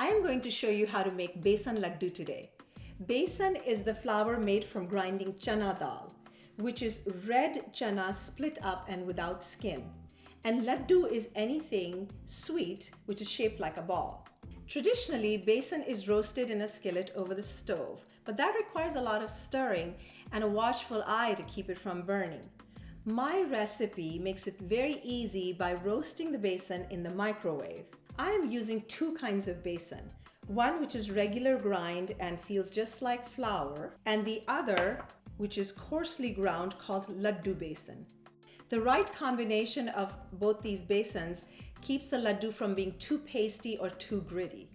I'm going to show you how to make Besan Laddu today. Besan is the flour made from grinding chana dal, which is red chana split up and without skin. And laddu is anything sweet, which is shaped like a ball. Traditionally, besan is roasted in a skillet over the stove, but that requires a lot of stirring and a watchful eye to keep it from burning. My recipe makes it very easy by roasting the besan in the microwave. I am using two kinds of besan. One which is regular grind and feels just like flour, and the other which is coarsely ground called laddu besan. The right combination of both these besans keeps the laddu from being too pasty or too gritty.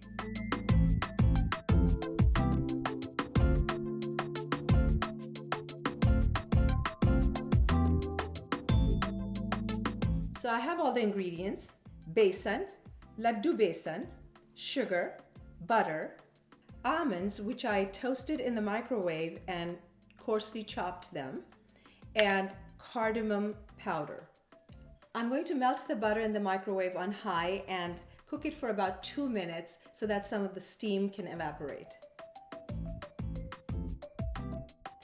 So I have all the ingredients: besan, laddu besan, sugar, butter, almonds, which I toasted in the microwave and coarsely chopped them, and cardamom powder. I'm going to melt the butter in the microwave on high and cook it for about 2 minutes so that some of the steam can evaporate.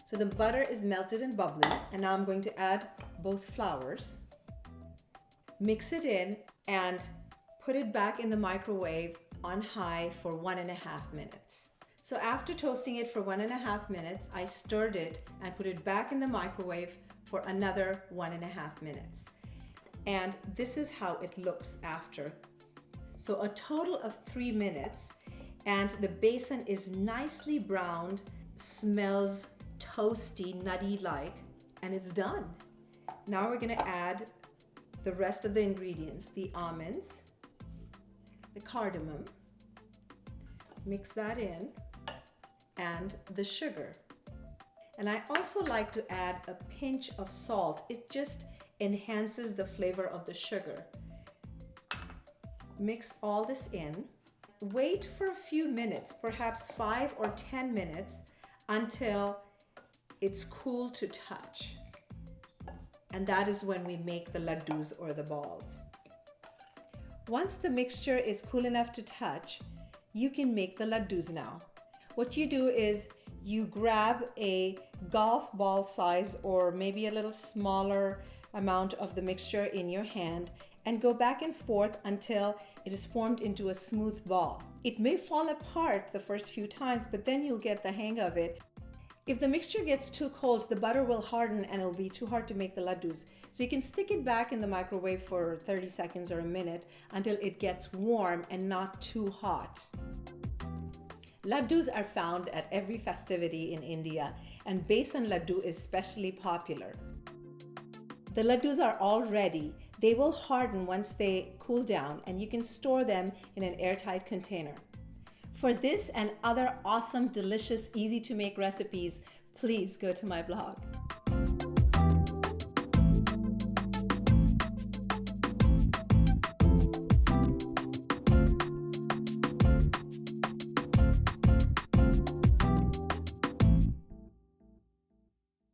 So the butter is melted and bubbly, and now I'm going to add both flours. Mix it in and put it back in the microwave on high for 1.5 minutes. So after toasting it for 1.5 minutes, I stirred it and put it back in the microwave for another 1.5 minutes. And this is how it looks after. So a total of 3 minutes, and the besan is nicely browned, smells toasty, nutty-like, and it's done. Now we're gonna add the rest of the ingredients: the almonds, the cardamom, mix that in, and the sugar. And I also like to add a pinch of salt. It just enhances the flavor of the sugar. Mix all this in. Wait for a few minutes, perhaps 5 or 10 minutes, until it's cool to touch. And that is when we make the laddus or the balls. Once the mixture is cool enough to touch, you can make the laddus now. What you do is you grab a golf ball size or maybe a little smaller amount of the mixture in your hand and go back and forth until it is formed into a smooth ball. It may fall apart the first few times, but then you'll get the hang of it. If the mixture gets too cold, the butter will harden and it'll be too hard to make the laddus. So you can stick it back in the microwave for 30 seconds or a minute until it gets warm and not too hot. Laddus are found at every festivity in India, and Besan Laddu is especially popular. The laddus are all ready. They will harden once they cool down, and you can store them in an airtight container. For this and other awesome, delicious, easy to make recipes, please go to my blog.